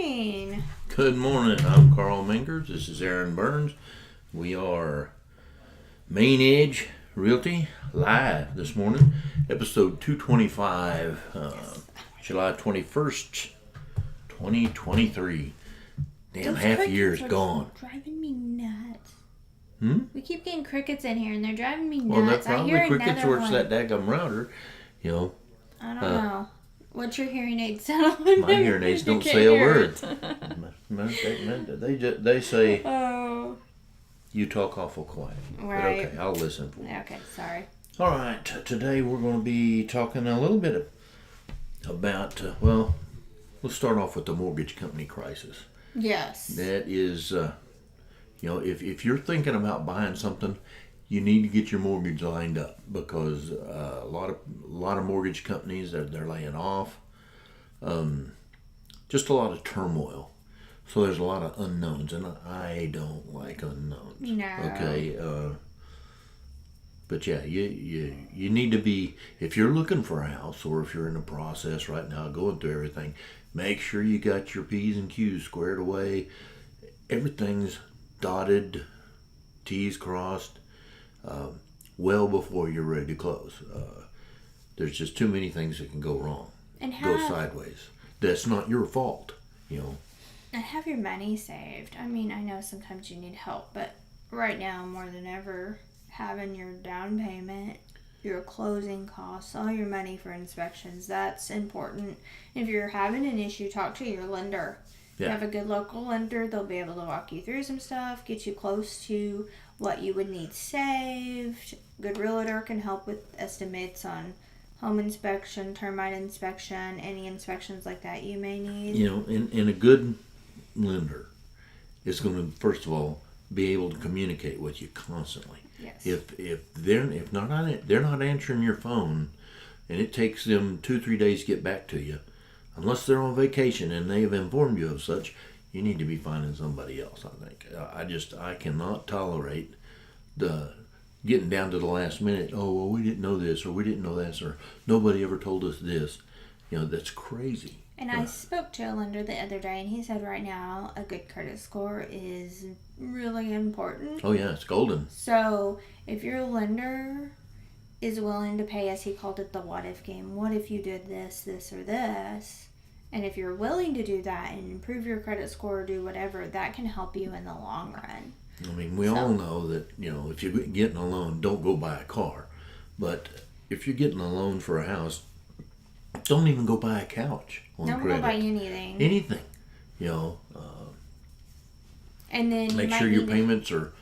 morning. Good morning. I'm Carl Mingers. This is Aaron Burns. We are Main Edge Realty live this morning, episode 225, July 21st, 2023. Damn, Those half a crickets year's are gone. Driving me nuts. Hmm? We keep getting crickets in here, and they're driving me nuts. Well, that's I probably hear crickets another or it's one. that daggum router. You know, I don't know. What's your hearing aid sound like? my hearing aids don't say a word. They say Oh. you talk awful quiet. Right. But okay, I'll listen for you. Okay, sorry. All right, today we're going to be talking a little bit about, well, let's start off with the mortgage company crisis. Yes. That is, if you're thinking about buying something, you need to get your mortgage lined up because a lot of mortgage companies, they're laying off. Just a lot of turmoil. So there's a lot of unknowns, and I don't like unknowns. No. Okay. But yeah, you need to be, if you're looking for a house or if you're in the process right now going through everything, make sure you got your P's and Q's squared away. Everything's dotted, T's crossed, well before you're ready to close. There's just too many things that can go wrong, go sideways. That's not your fault, And have your money saved. I mean, I know sometimes you need help, but right now, more than ever, having your down payment, your closing costs, all your money for inspections, that's important. If you're having an issue, talk to your lender. Yeah. You have a good local lender, they'll be able to walk you through some stuff, get you close to what you would need saved. Good realtor can help with estimates on home inspection, termite inspection, any inspections like that you may need. And a good lender is going to, first of all, be able to communicate with you constantly. Yes. If they're not answering your phone, and it takes them 2-3 days to get back to you, unless they're on vacation and they have informed you of such, you need to be finding somebody else. I think I cannot tolerate the getting down to the last minute. Oh, well, we didn't know this, or we didn't know this, or nobody ever told us this. That's crazy. And I spoke to a lender the other day, and he said right now a good credit score is really important. Oh, yeah, it's golden. So if your lender is willing to pay, as he called it, the what if game, what if you did this, this, or this, and if you're willing to do that and improve your credit score or do whatever, that can help you in the long run. I mean, we all know that, if you're getting a loan, don't go buy a car. But if you're getting a loan for a house, don't even go buy a couch on credit. Don't go buy anything. Anything. And then make sure your payments are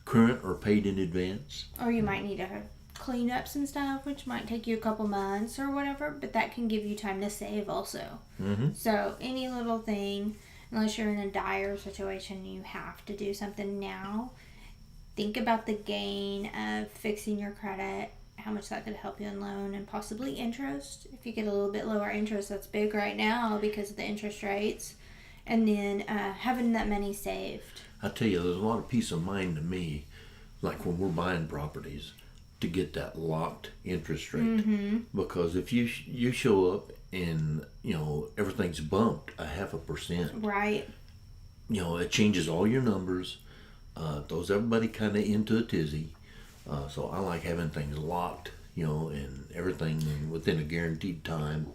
current or paid in advance. Or you might need to clean up some stuff, which might take you a couple months or whatever, but that can give you time to save also. Mm-hmm. So any little thing, unless you're in a dire situation, you have to do something now. Think about the gain of fixing your credit, how much that could help you in loan, and possibly interest. If you get a little bit lower interest, that's big right now because of the interest rates. And then having that money saved. I tell you, there's a lot of peace of mind to me, like when we're buying properties, to get that locked interest rate. Mm-hmm. Because if you show up and everything's bumped 0.5%, right? It changes all your numbers, throws everybody kind of into a tizzy. So I like having things locked, and everything within a guaranteed time.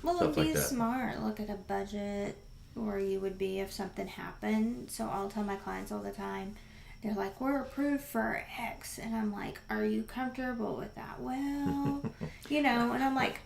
Well, stuff and be like that. smart. Look at a budget where you would be if something happened. So I'll tell my clients all the time, they're like, we're approved for X. And I'm like, are you comfortable with that? Well, and I'm like,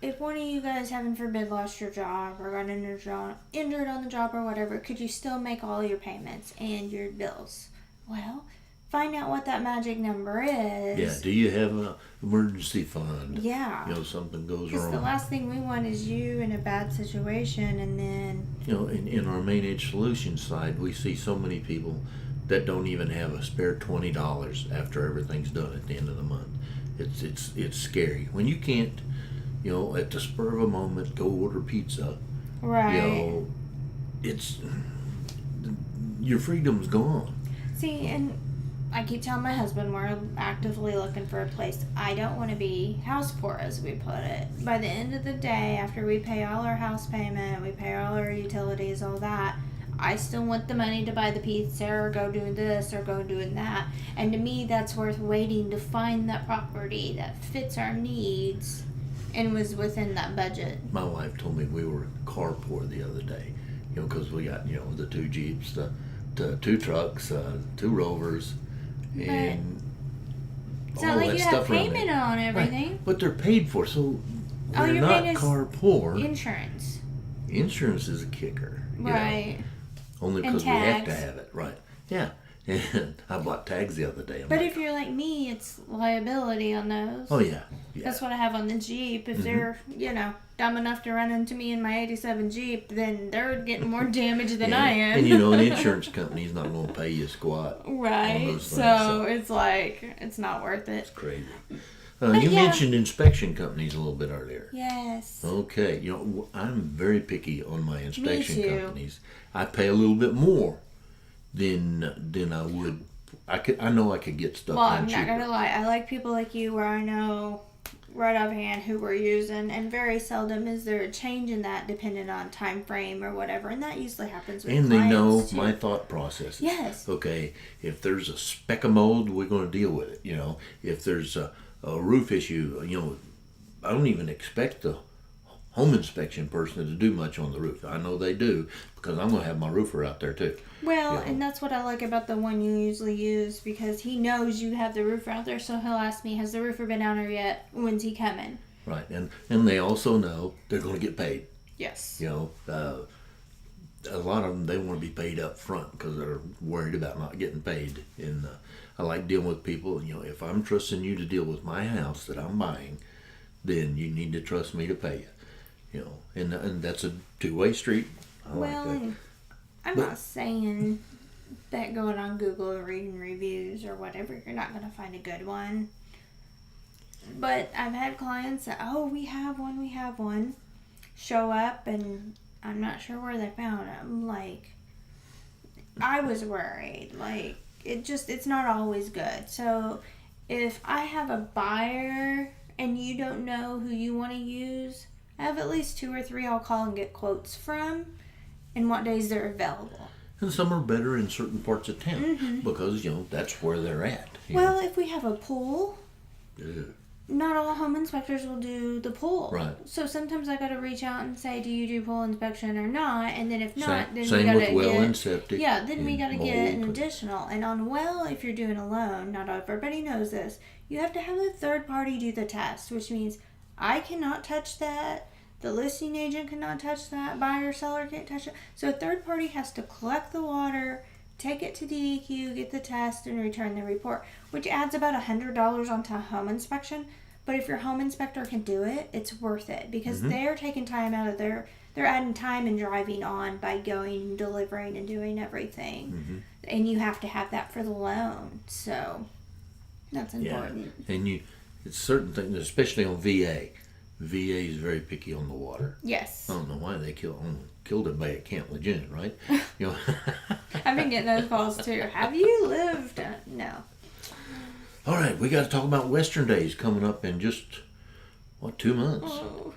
if one of you guys, heaven forbid, lost your job or got injured on the job or whatever, could you still make all your payments and your bills? Well, find out what that magic number is. Yeah, do you have an emergency fund? Yeah. Something goes Because wrong. the last thing we want is you in a bad situation and then... In our Main Edge Solutions side, we see so many people that don't even have a spare $20 after everything's done at the end of the month. It's scary. When you can't, at the spur of a moment, go order pizza. Right. It's... Your freedom's gone. See, and I keep telling my husband we're actively looking for a place. I don't want to be house poor, as we put it. By the end of the day, after we pay all our house payment, we pay all our utilities, all that, I still want the money to buy the pizza or go doing this or go doing that. And to me, that's worth waiting to find that property that fits our needs and was within that budget. My wife told me we were car poor the other day, because we got, the 2 Jeeps, the 2 trucks, 2 Rovers, and it's all not like that you have stuff around payment there. on everything. Right. But they're paid for, so we're your not payment is car poor. Insurance. Insurance is a kicker. Right. Only And because we have to tags. have it. Right. Yeah. And I bought tags the other day. I'm But like, if you're like me, it's liability on those. oh, yeah. That's what I have on the Jeep. If they're, dumb enough to run into me in my 87 Jeep, then they're getting more damage than I am. And an insurance company's not going to pay you squat. Right. those things, So it's like, it's not worth it. It's crazy. You yeah. mentioned inspection companies a little bit earlier. Yes. Okay. I'm very picky on my inspection too. companies. I pay a little bit more than I would. I know I could get stuff Well, done I'm not cheaper. going to lie. I like people like you where I know right offhand who we're using, and very seldom is there a change in that depending on time frame or whatever, and that usually happens with And they know clients, too. my thought processes. Yes. Okay, if there's a speck of mold, we're going to deal with it. If there's a roof issue, I don't even expect the home inspection person to do much on the roof. I know they do because I'm going to have my roofer out there too. Well, and that's what I like about the one you usually use, because he knows you have the roofer out there, so he'll ask me, has the roofer been out there yet? When's he coming? Right, and they also know they're going to get paid. Yes. A lot of them, they want to be paid up front because they're worried about not getting paid. And I like dealing with people. If I'm trusting you to deal with my house that I'm buying, then you need to trust me to pay you. And that's a 2-way street. I like that. And I'm not saying that going on Google or reading reviews or whatever, you're not going to find a good one. But I've had clients that, we have one, show up, and I'm not sure where they found them. Like, I was worried. Like, it's not always good. So if I have a buyer and you don't know who you want to use, I have at least 2 or 3 I'll call and get quotes from, and what days they're available. And some are better in certain parts of town because, that's where they're at. Well, if we have a pool, Yeah. not all home inspectors will do the pool. Right. So sometimes I got to reach out and say, do you do pool inspection or not? And then if not, then Same we got to with well get... and septic. Yeah, then we and got to get an mold. additional. And on well, if you're doing a loan, not everybody knows this, you have to have a third party do the test, which means I cannot touch that. The listing agent cannot touch that. Buyer, seller can't touch it. So a third party has to collect the water, take it to DEQ, get the test, and return the report, which adds about $100 onto a home inspection. But if your home inspector can do it, it's worth it because they're taking time out of they're adding time and driving on by going, delivering, and doing everything. And you have to have that for the loan. So that's important. Yeah. And it's certain things, especially on VA. VA is very picky on the water. Yes. I don't know why they killed it by at Camp Lejeune, right? I've been getting those calls too. Have you lived? No. All right, we got to talk about Western Days coming up in just 2 months?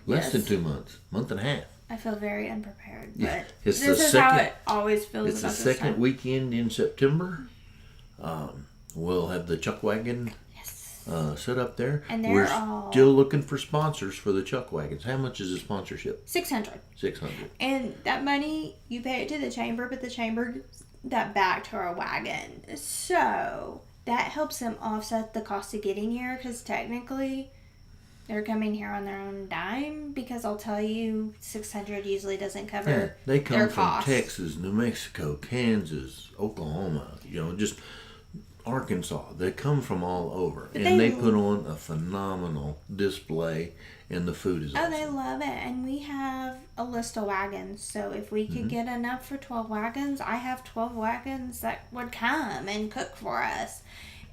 Less than 2 months, month and a half. I feel very unprepared, but Yeah, it's this the is how second- it always feels. It's the about this second time. weekend in September. We'll have the Chuck Wagon Yes. set up there. And they're We're all- still looking for sponsors for the Chuck Wagons. How much is the sponsorship? 600. 600. And that money, you pay it to the chamber, but the chamber gives that back to our wagon. So that helps them offset the cost of getting here, because technically they're coming here on their own dime, because I'll tell you, 600 usually doesn't cover Yeah, they come their from costs. Texas, New Mexico, Kansas, Oklahoma, just Arkansas. They come from all over. But And they- they put on a phenomenal display, and the food is Oh, awesome. they love it. And we have a list of wagons. So if we could get enough for 12 wagons, I have 12 wagons that would come and cook for us.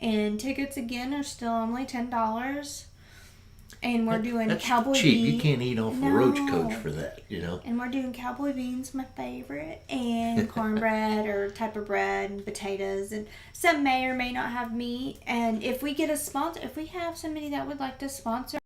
And tickets, again, are still only $10. And we're doing That's cowboy cheap. You beans. can't eat off a roach for that, you know. And we're doing cowboy beans, my favorite, and cornbread or type of bread and potatoes, and some may or may not have meat. And if we get a sponsor, if we have somebody that would like to sponsor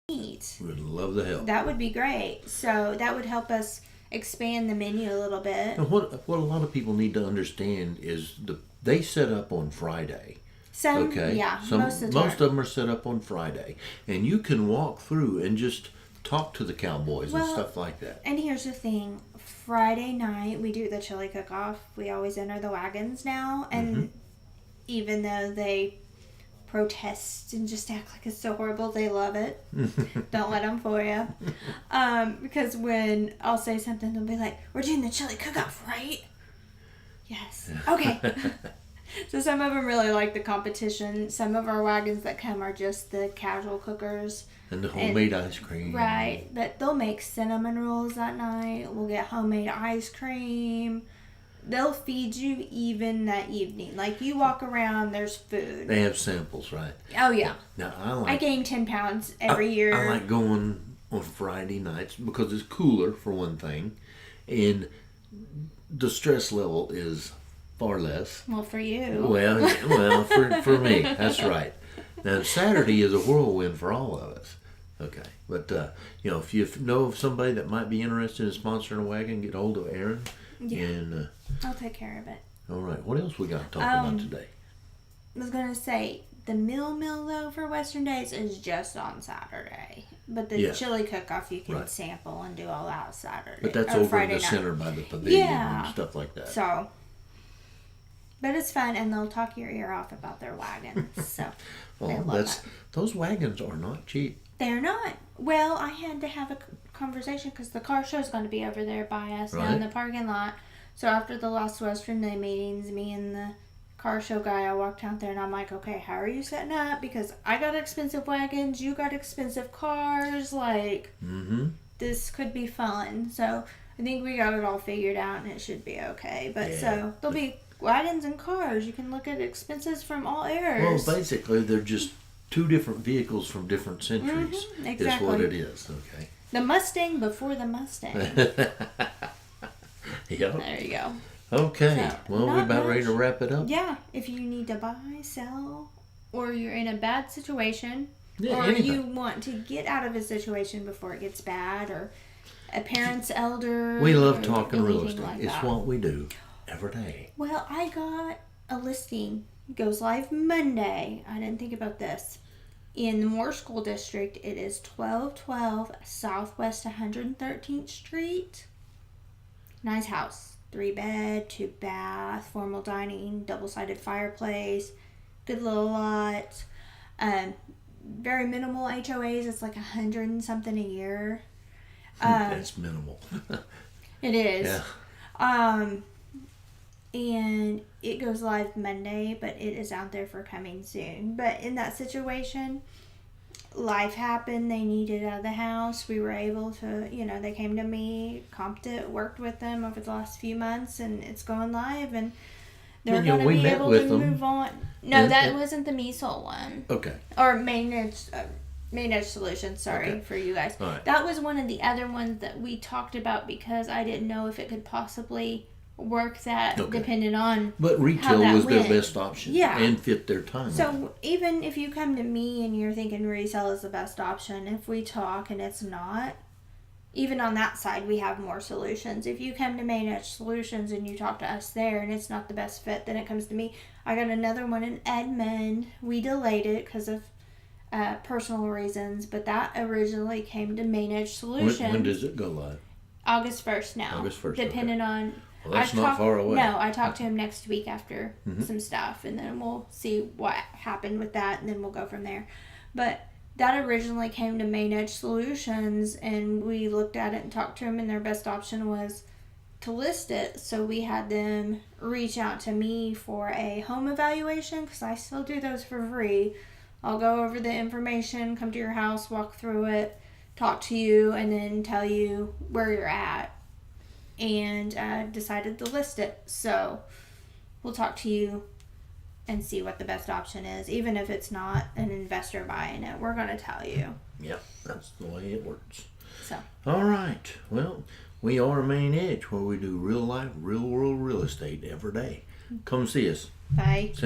meat, We'd love the help. that would be great. So that would help us expand the menu a little bit. And what a lot of people need to understand is they set up on Friday. Some, Okay. yeah, Most most of the time. of them are set up on Friday, and you can walk through and just talk to the cowboys and Well, stuff like that. And here's the thing: Friday night we do the chili cook-off. We always enter the wagons now, and even though they protest and just act like it's so horrible, they love it. Don't let them fool you. Because when I'll say something, they'll be like, "We're doing the chili cook-off, right?" Yes. Okay. So some of them really like the competition. Some of our wagons that come are just the casual cookers. And the homemade ice cream. Right. But they'll make cinnamon rolls that night. We'll get homemade ice cream. They'll feed you even that evening. Like, you walk around, there's food. They have samples, right? Oh, yeah. Now, I gain 10 pounds every year. I like going on Friday nights because it's cooler, for one thing, and the stress level is far less. Well, for you. Well, for me, that's right. Now, Saturday is a whirlwind for all of us. Okay, but if you know of somebody that might be interested in sponsoring a wagon, get hold of Aaron. Yeah. And I'll take care of it. all right, what else we got to talk about today? I was going to say, the meal though for Western Days is just on Saturday. But the chili cook-off you can sample and do all that Saturday. But that's or over Friday in the night. center by the pavilion Yeah. and stuff like that. So, but it's fun, and they'll talk your ear off about their wagons. So, I love that. Those wagons are not cheap. They're not. Well, I had to have a conversation because the car show's going to be over there by us down in the parking lot. So after the last Western Day meetings, me and the car show guy, I walked out there and I'm like, okay, how are you setting up? Because I got expensive wagons, you got expensive cars. Like, this could be fun. So I think we got it all figured out and it should be okay. But so there'll be wagons and cars. You can look at expenses from all eras. Well, basically, they're just two different vehicles from different centuries. Exactly. Is what it is. Okay. The Mustang before the Mustang. Yep. There you go. Okay. So, Well, we're not about ready to much. wrap it up. Yeah, if you need to buy, sell, or you're in a bad situation, Yeah, or anything. you want to get out of a situation before it gets bad, or a parent's elder. We love or talking real anything estate. like It's that. what we do every day. Well, I got a listing. It goes live Monday. I didn't think about this. In the Moore School District, it is 1212 Southwest 113th Street. Nice house. 3-bed, 2-bath, formal dining, double-sided fireplace, good little lot. Very minimal HOAs. It's like 100 and something a year. That's minimal. It is. Yeah. And it goes live Monday, but it is out there for coming soon. But in that situation, life happened. They needed out of the house. We were able to, they came to me, comped it, worked with them over the last few months, and it's going live. And they're And, going to we be met able with to them. move on. No, And- that wasn't the Measle one. Okay. Or Managed Solutions, sorry, Okay. for you guys. All right. That was one of the other ones that we talked about because I didn't know if it could possibly work that Okay. depending on But how retail that was their went. best option. Yeah. And fit their timeline. So even if you come to me and you're thinking resale is the best option, if we talk and it's not, even on that side we have more solutions. If you come to Managed Solutions and you talk to us there and it's not the best fit, then it comes to me. I got another one in Edmond. We delayed it because of personal reasons, but that originally came to Managed Solutions. when does it go live? August 1st now. August 1st, Depending okay. on... Well, that's not far away. No, I talked to him next week after some stuff, and then we'll see what happened with that, and then we'll go from there. But that originally came to Managed Solutions, and we looked at it and talked to them, and their best option was to list it. So we had them reach out to me for a home evaluation, because I still do those for free. I'll go over the information, come to your house, walk through it, talk to you, and then tell you where you're at. And decided to list it. So we'll talk to you and see what the best option is. Even if it's not an investor buying it, we're going to tell you. Yep, that's the way it works. So, All right. Well, we are Main Edge, where we do real life, real world real estate every day. Come see us. bye.